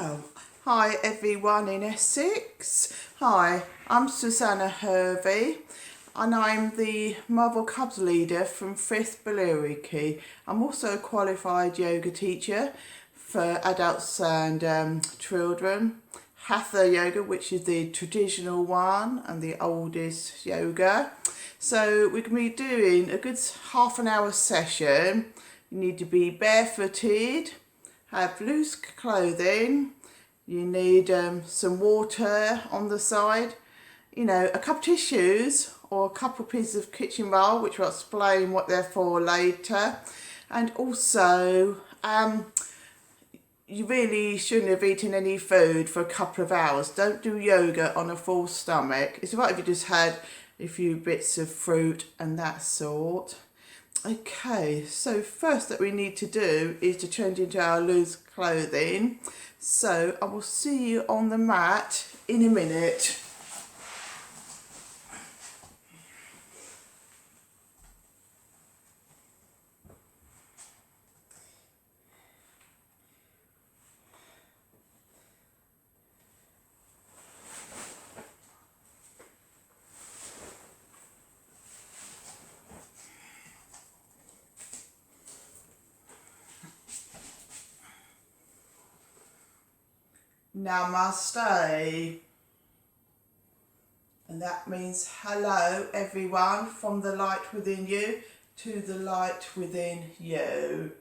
So, hi everyone in Essex. Hi, I'm Susannah Hervey and I'm the Mother Cubs leader from 5th Billericay. I'm also a qualified yoga teacher for adults and children. Hatha yoga, which is the traditional one and the oldest yoga. So we're going to be doing a good half an hour session. You need to be barefooted, have loose clothing, you need some water on the side, you know, a couple of tissues or a couple of pieces of kitchen roll, which I'll explain what they're for later. And also, you really shouldn't have eaten any food for a couple of hours. Don't do yoga on a full stomach. It's right if you just had a few bits of fruit and that sort. Okay, so first that we need to do is to change into our loose clothing. So I will see you on the mat in a minute. Namaste. And that means hello everyone, from the light within you to the light within you.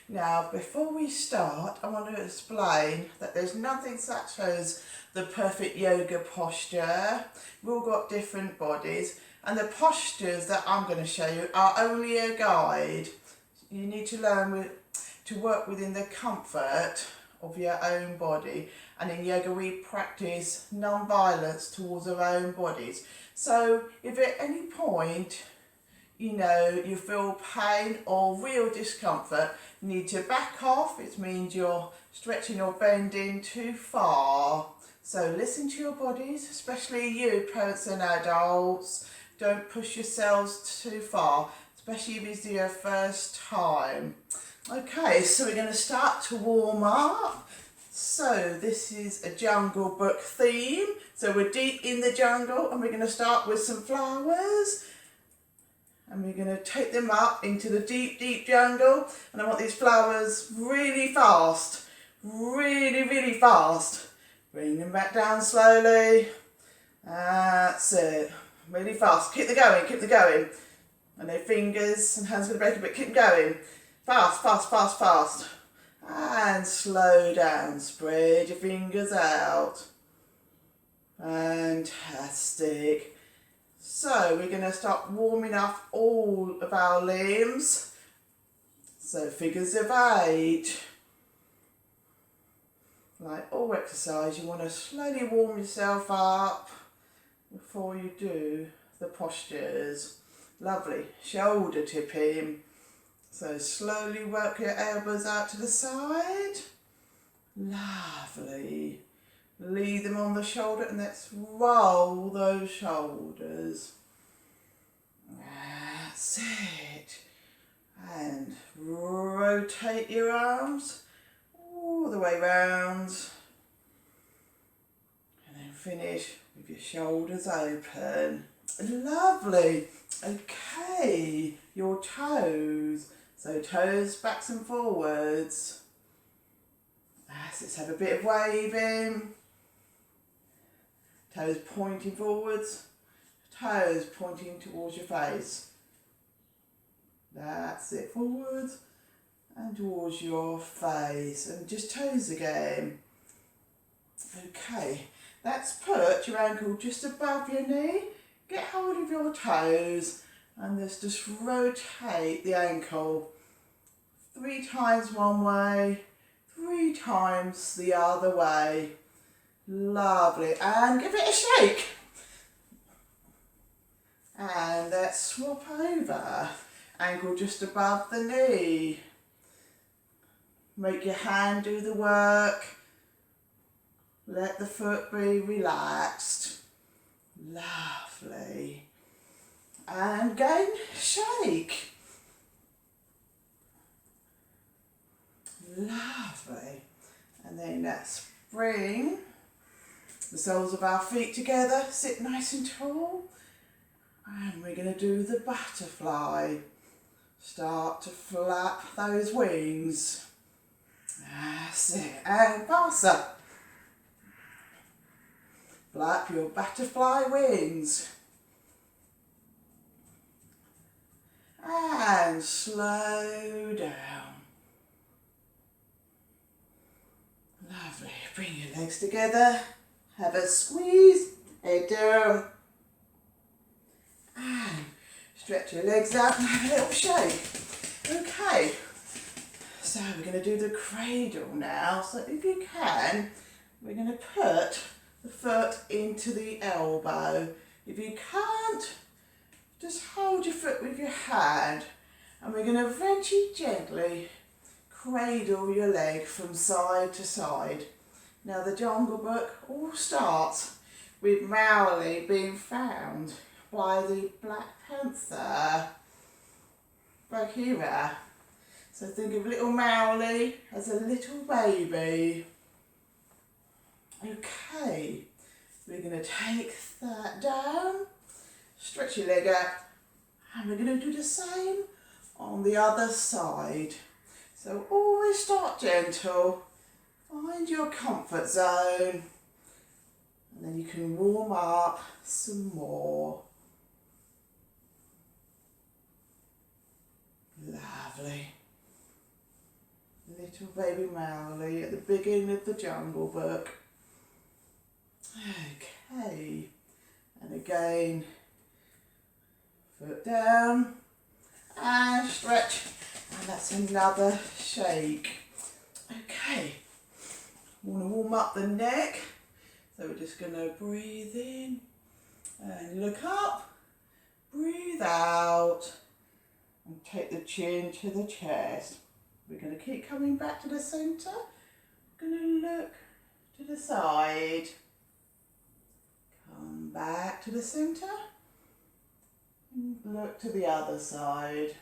Now before we start, I want to explain that there's nothing such as the perfect yoga posture. We've all got different bodies and the postures that I'm going to show you are only a guide. You need to learn to work within the comfort of your own body, and in yoga we practice non-violence towards our own bodies. So if at any point you know you feel pain or real discomfort, you need to back off. It means you're stretching or bending too far. So listen to your bodies, especially you parents and adults. Don't push yourselves too far, especially if it's your first time. Okay, so we're going to start to warm up. So this is a Jungle Book theme. So we're deep in the jungle and we're going to start with some flowers. And we're going to take them up into the deep, deep jungle. And I want these flowers really fast. Really, really fast. Bring them back down slowly. That's it. Really fast. Keep them going, keep them going. And their fingers and hands are going to break a bit. Keep them going. Fast, fast, fast, fast. And slow down. Spread your fingers out. Fantastic. So we're going to start warming up all of our limbs. So figures of 8. Like all exercise, you want to slowly warm yourself up before you do the postures. Lovely. Shoulder tipping. So slowly work your elbows out to the side. Lovely. Leave them on the shoulder and let's roll those shoulders. That's it. And rotate your arms all the way round. And then finish with your shoulders open. Lovely. Okay, your toes. So toes backs and forwards. Let's have a bit of waving. Toes pointing forwards. Toes pointing towards your face. That's it, forwards and towards your face. And just toes again. Okay, let's put your ankle just above your knee. Get hold of your toes and let's just rotate the ankle 3 times one way, 3 times the other way. Lovely. And give it a shake. And let's swap over. Ankle just above the knee. Make your hand do the work. Let the foot be relaxed. Lovely. And again, shake. Lovely. And then let's bring the soles of our feet together, sit nice and tall, and we're going to do the butterfly. Start to flap those wings. That's it, and faster. Flap your butterfly wings. And slow down. Lovely. Bring your legs together. Have a squeeze. Head down. And stretch your legs out and have a little shake. Okay. So we're going to do the cradle now. So if you can, we're going to put the foot into the elbow. If you can't, just hold your foot with your hand, and we're going to very gently cradle your leg from side to side. Now the Jungle Book all starts with Mowgli being found by the Black Panther, Bagheera. So think of little Mowgli as a little baby. Okay, we're going to take that down, stretch your leg out, and we're going to do the same on the other side. So always start gentle, find your comfort zone, and then you can warm up some more. Lovely. Little baby Mowgli at the beginning of the Jungle Book. Okay, and again, foot down and stretch, and that's another shake. Okay, want to warm up the neck, so we're just going to breathe in and look up, breathe out, and take the chin to the chest. We're going to keep coming back to the centre. We're going to look to the side. Come back to the centre. And look to the other side.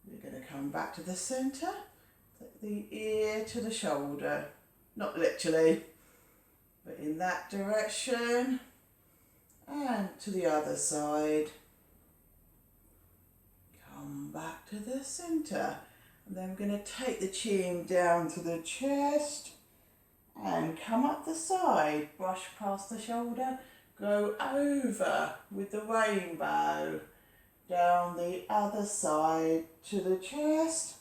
We're going to come back to the centre. Take the ear to the shoulder. Not literally, but in that direction. And to the other side. Come back to the centre. And then we're going to take the chin down to the chest and come up the side, brush past the shoulder, go over with the rainbow, down the other side to the chest,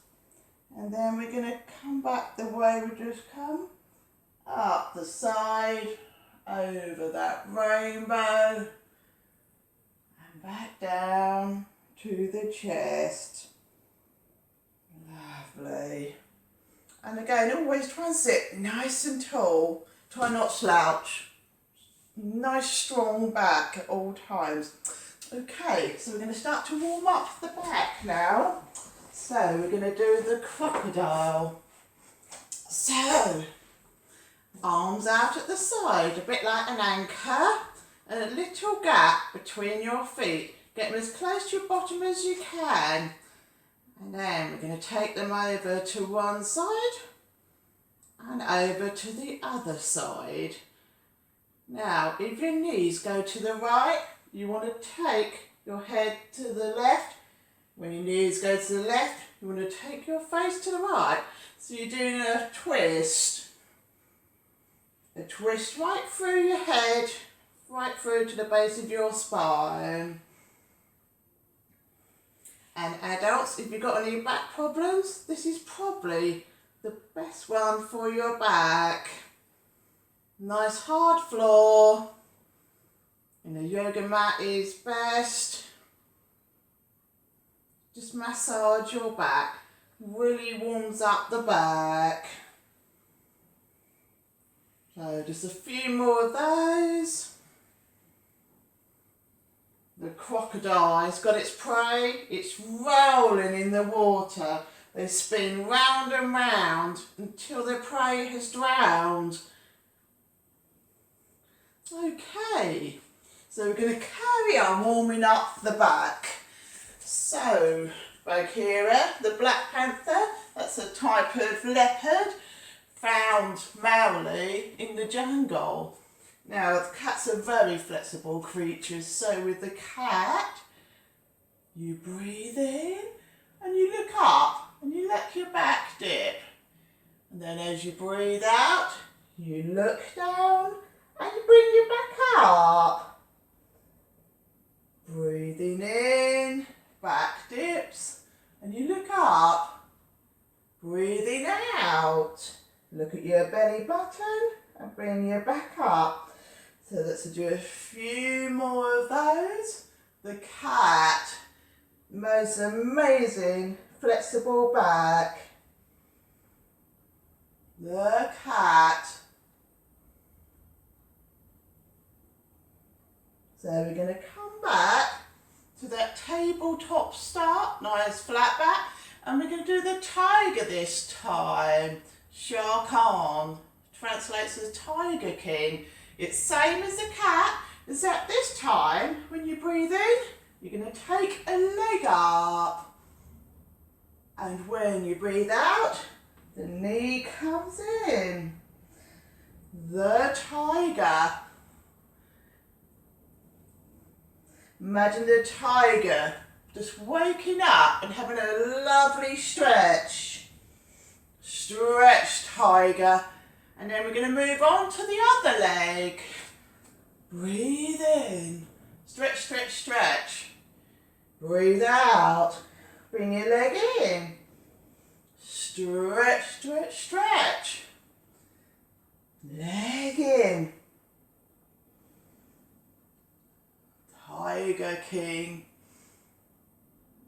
and then we're going to come back the way we just come, up the side, over that rainbow, and back down to the chest. Lovely. And again, always try and sit nice and tall. Try not slouch. Nice strong back at all times. Okay, so we're going to start to warm up the back now. So we're going to do the crocodile. So, arms out at the side, a bit like an anchor, and a little gap between your feet. Get them as close to your bottom as you can. And then we're going to take them over to one side and over to the other side. Now, if your knees go to the right, you want to take your head to the left. When your knees go to the left, you want to take your face to the right. So you're doing a twist. A twist right through your head, right through to the base of your spine. And adults, if you've got any back problems, this is probably the best one for your back. Nice hard floor. And the yoga mat is best. Just massage your back. Really warms up the back. So just a few more of those. The crocodile has got its prey, it's rolling in the water. They spin round and round until the prey has drowned. Okay, so we're going to carry on warming up the back. So, Bagheera, the Black Panther, that's a type of leopard found Mowgli in the jungle. Now, cats are very flexible creatures, so with the cat, you breathe in and you look up and you let your back dip. And then as you breathe out, you look down and you bring your back up. Breathing in, back dips, and you look up. Breathing out, look at your belly button and bring your back up. So let's do a few more of those. The cat, most amazing flexible back. The cat. So we're going to come back to that tabletop start, nice flat back, and we're going to do the tiger this time. Sha Khan translates as Tiger King. It's same as the cat, except this time when you breathe in, you're going to take a leg up. And when you breathe out, the knee comes in. The tiger. Imagine the tiger just waking up and having a lovely stretch. Stretch, tiger. And then we're going to move on to the other leg. Breathe in. Stretch, stretch, stretch. Breathe out. Bring your leg in. Stretch, stretch, stretch. Leg in. Tiger King.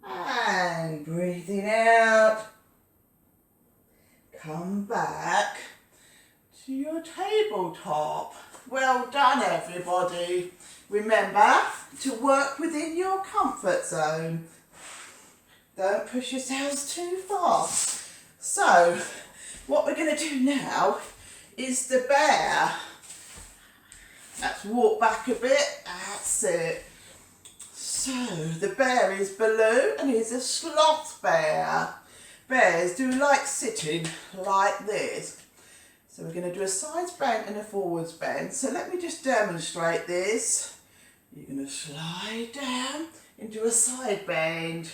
And breathing out. Come back to your tabletop. Well done, everybody. Remember to work within your comfort zone. Don't push yourselves too far. So, what we're going to do now is the bear. Let's walk back a bit. That's it. So, the bear is Baloo and he's a sloth bear. Bears do like sitting like this. So we're going to do a sides bend and a forwards bend. So let me just demonstrate this. You're going to slide down into a side bend.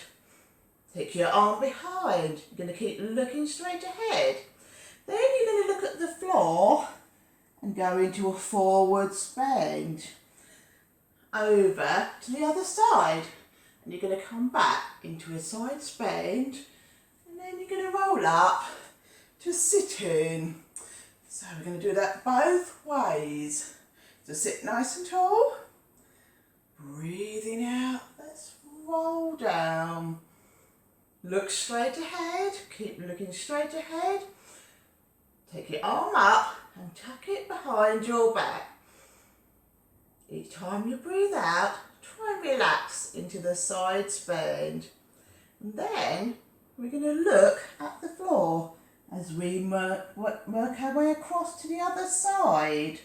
Take your arm behind. You're going to keep looking straight ahead. Then you're going to look at the floor and go into a forwards bend. Over to the other side. And you're going to come back into a sides bend. And then you're going to roll up to sitting. So we're going to do that both ways. So sit nice and tall. Breathing out. Let's roll down. Look straight ahead. Keep looking straight ahead. Take your arm up and tuck it behind your back. Each time you breathe out, try and relax into the sides bend. And then we're going to look at the floor as we work our way across to the other side.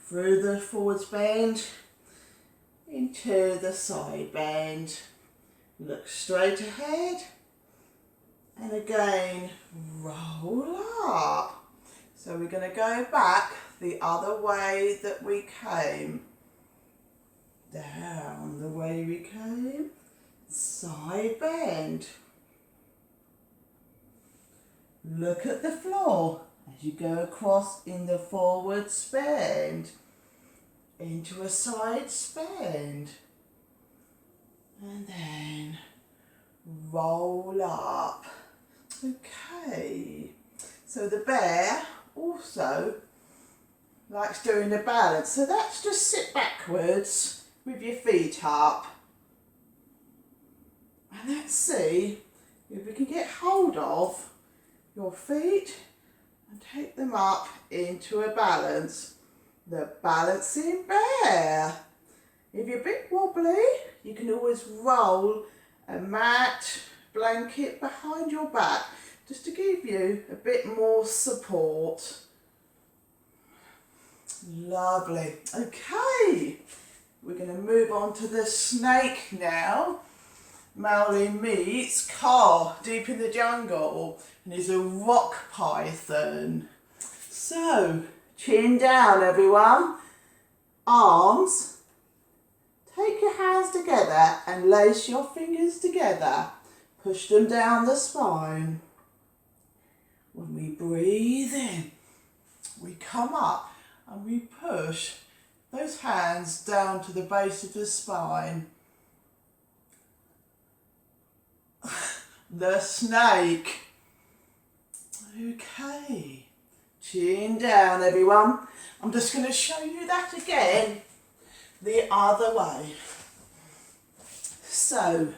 Through the forwards bend, into the side bend. Look straight ahead. And again, roll up. So we're going to go back the other way that we came. Down the way we came. Side bend. Look at the floor as you go across in the forward bend. Into a side bend. And then roll up. Okay. So the bear also likes doing the balance. So that's just sit backwards with your feet up. And let's see if we can get hold of your feet and take them up into a balance. The balancing bear. If you're a bit wobbly, you can always roll a mat, blanket behind your back just to give you a bit more support. Lovely. Okay, we're going to move on to the snake now. Mowgli meets Car deep in the jungle, and he's a rock python. So, chin down everyone, arms, take your hands together and lace your fingers together. Push them down the spine. When we breathe in, we come up and we push those hands down to the base of the spine. The snake. Okay. Chin down everyone. I'm just going to show you that again the other way. So,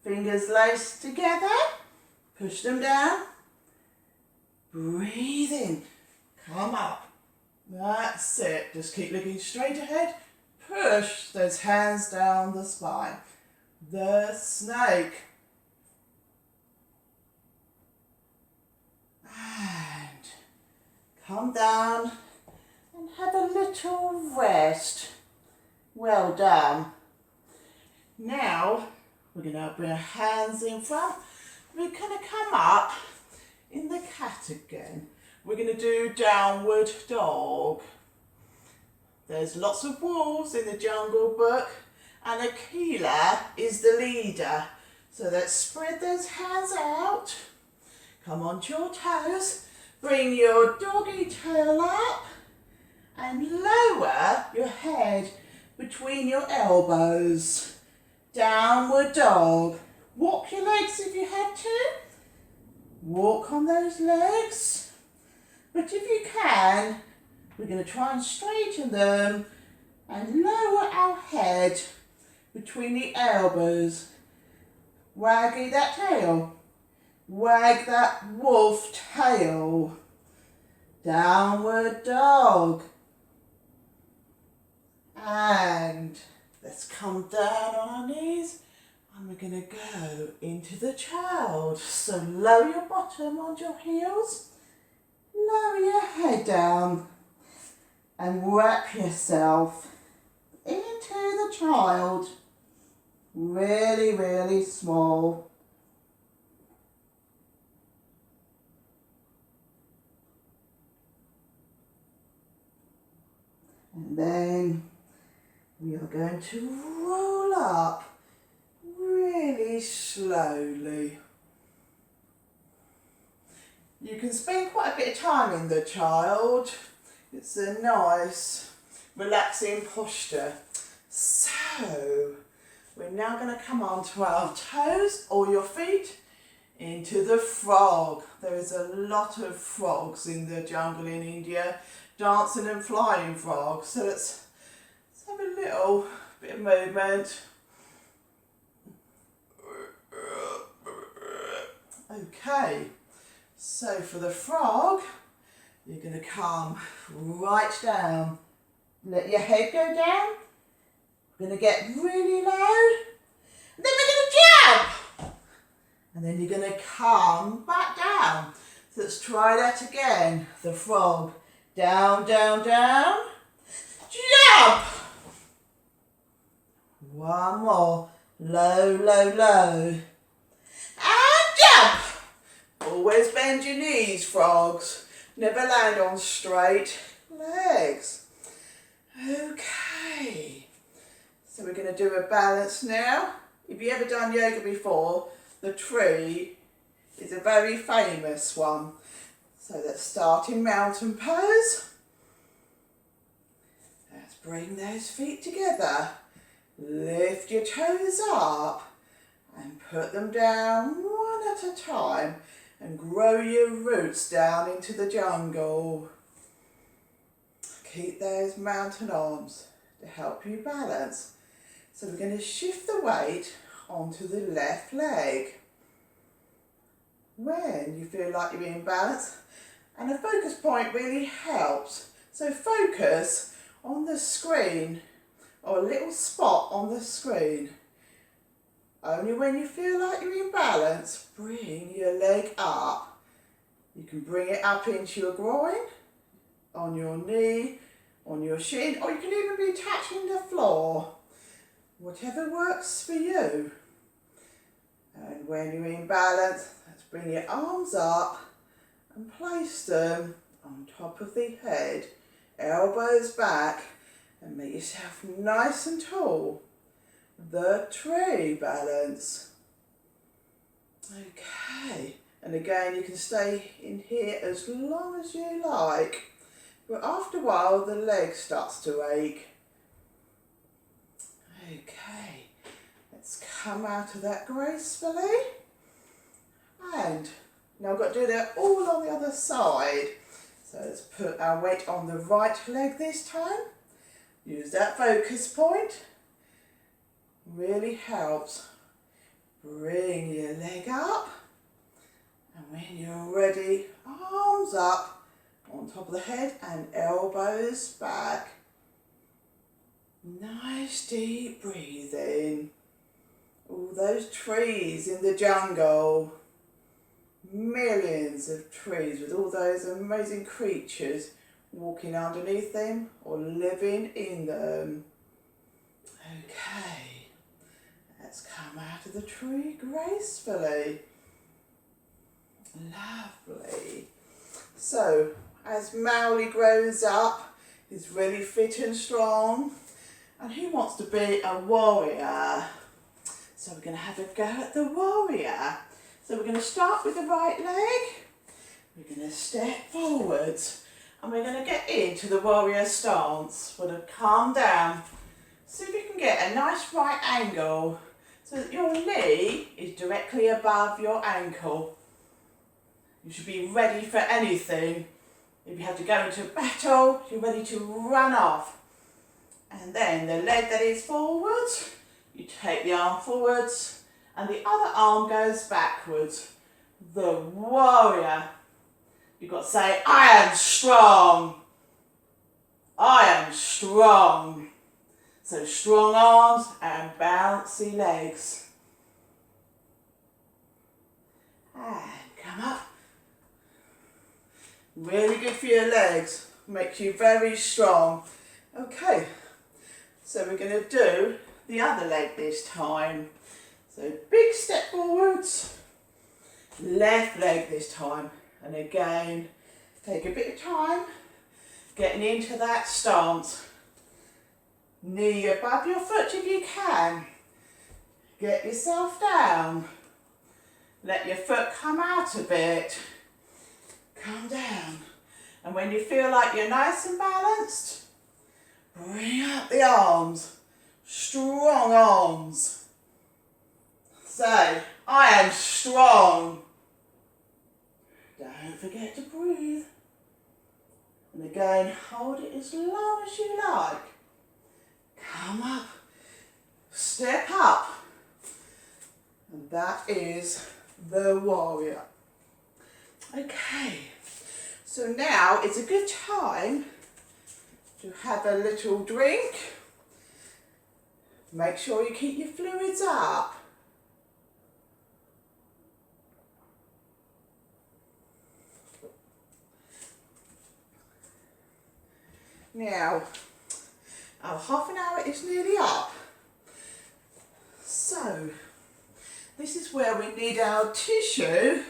fingers laced together, push them down, breathe in, come up. That's it. Just keep looking straight ahead. Push those hands down the spine. The snake. And come down and have a little rest. Well done. Now we're going to bring our hands in front. We're going to come up in the cat again. We're going to do downward dog. There's lots of wolves in the Jungle Book, and Akela is the leader. So let's spread those hands out. Come onto your toes. Bring your doggy tail up and lower your head between your elbows. Downward dog. Walk your legs if you had to. Walk on those legs. But if you can, we're going to try and straighten them and lower our head between the elbows. Waggy that tail. Wag that wolf tail. Downward dog. And let's come down on our knees and we're going to go into the child. So lower your bottom onto your heels. Lower your head down and wrap yourself into the child. Really, really small. And then we are going to roll up really slowly. You can spend quite a bit of time in the child. It's a nice, relaxing posture. So, we're now going to come onto our toes or your feet into the frog. There is a lot of frogs in the jungle in India, dancing and flying frogs. So let's have a little bit of movement. Okay. So for the frog, you're going to come right down. Let your head go down. We're going to get really low. And then we're going to jump. And then you're going to come back down. So let's try that again. The frog. Down, down, down. Jump. One more. Low, low, low. And jump. Always bend your knees, frogs. Never land on straight legs. Okay. So we're going to do a balance now. If you've ever done yoga before, the tree is a very famous one. So let's start in mountain pose. Let's bring those feet together. Lift your toes up and put them down one at a time. And grow your roots down into the jungle. Keep those mountain arms to help you balance. So we're going to shift the weight onto the left leg. When you feel like you're in balance, and a focus point really helps. So focus on the screen or a little spot on the screen. Only when you feel like you're in balance, bring your leg up. You can bring it up into your groin, on your knee, on your shin, or you can even be touching the floor. Whatever works for you. And when you're in balance, let's bring your arms up and place them on top of the head, elbows back, and make yourself nice and tall. The tree balance. Okay, and again you can stay in here as long as you like, but after a while the leg starts to ache. Okay, let's come out of that gracefully. And now I've got to do that all on the other side. So let's put our weight on the right leg this time. Use that focus point. Really helps. Bring your leg up. And when you're ready, arms up on top of the head and elbows back. Nice deep breathing. All those trees in the jungle. Millions of trees with all those amazing creatures walking underneath them or living in them. Okay, let's come out of the tree gracefully. Lovely. So, as Mowgli grows up, he's really fit and strong, and he wants to be a warrior. So we're going to have a go at the warrior. So we're going to start with the right leg. We're going to step forwards, and we're going to get into the warrior stance. We're going to calm down. See if you can get a nice right angle so that your knee is directly above your ankle. You should be ready for anything. If you have to go into battle, you're ready to run off. And then the leg that is forwards, you take the arm forwards and the other arm goes backwards. The warrior. You've got to say, I am strong. I am strong. So strong arms and bouncy legs. And come up. Really good for your legs. Makes you very strong. Okay, so we're going to do the other leg this time. So big step forwards. Left leg this time. And again, take a bit of time getting into that stance. Knee above your foot if you can. Get yourself down. Let your foot come out a bit. Come down. And when you feel like you're nice and balanced, bring up the arms. Strong arms. Say, I am strong. Don't forget to breathe. And again, hold it as long as you like. Come up, step up, and that is the warrior. Okay, so now it's a good time to have a little drink. Make sure you keep your fluids up. Now, our half an hour is nearly up. So, this is where we need our tissue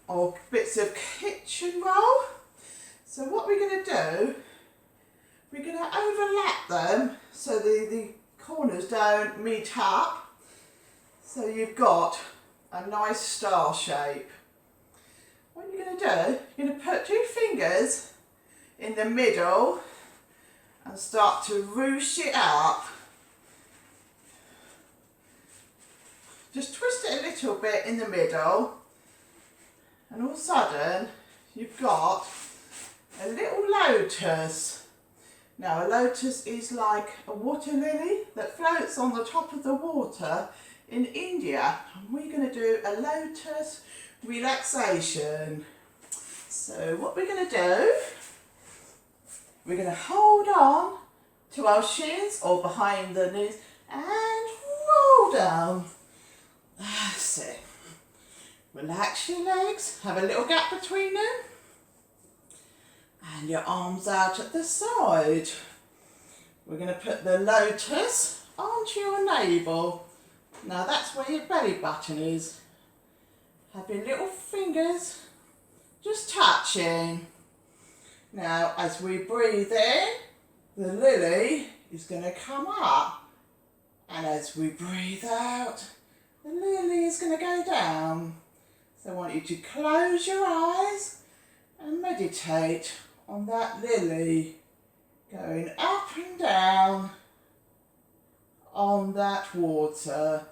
or bits of kitchen roll. So what we're going to do, we're going to overlap them so the corners don't meet up. So you've got a nice star shape. What you're going to do, you're going to put 2 fingers in the middle and start to ruche it up. Just twist it a little bit in the middle, and all of a sudden you've got a little lotus. Now a lotus is like a water lily that floats on the top of the water in India, and we're going to do a lotus relaxation. So what we're going to do, we're going to hold on to our shins or behind the knees and roll down. That's it. Relax your legs, have a little gap between them, and your arms out at the side. We're going to put the lotus onto your navel Now that's where your belly button is. Have your little fingers just touching. Now as we breathe in, the lily is going to come up. And as we breathe out, the lily is going to go down. So I want you to close your eyes and meditate on that lily going up and down on that water.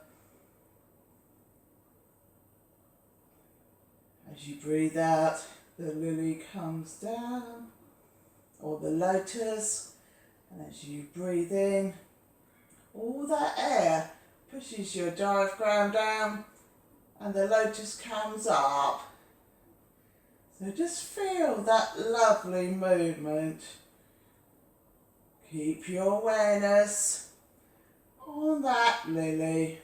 As you breathe out, the lily comes down, or the lotus, and as you breathe in, all that air pushes your diaphragm down and the lotus comes up. So just feel that lovely movement. Keep your awareness on that lily.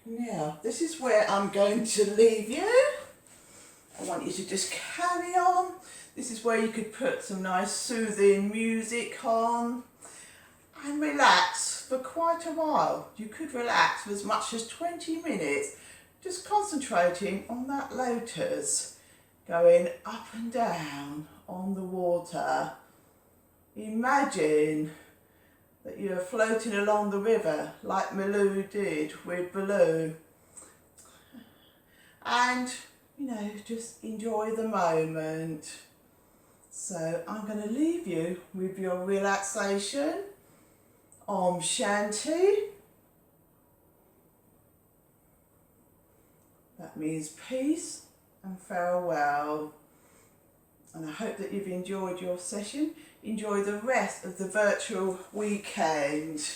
Now, this is where I'm going to leave you. I want you to just carry on. This is where you could put some nice soothing music on and relax for quite a while. You could relax for as much as 20 minutes, just concentrating on that lotus going up and down on the water. Imagine that you're floating along the river like Milou did with Baloo. And, you know, just enjoy the moment. So I'm going to leave you with your relaxation. Om Shanti. That means peace and farewell. And I hope that you've enjoyed your session. Enjoy the rest of the virtual weekend.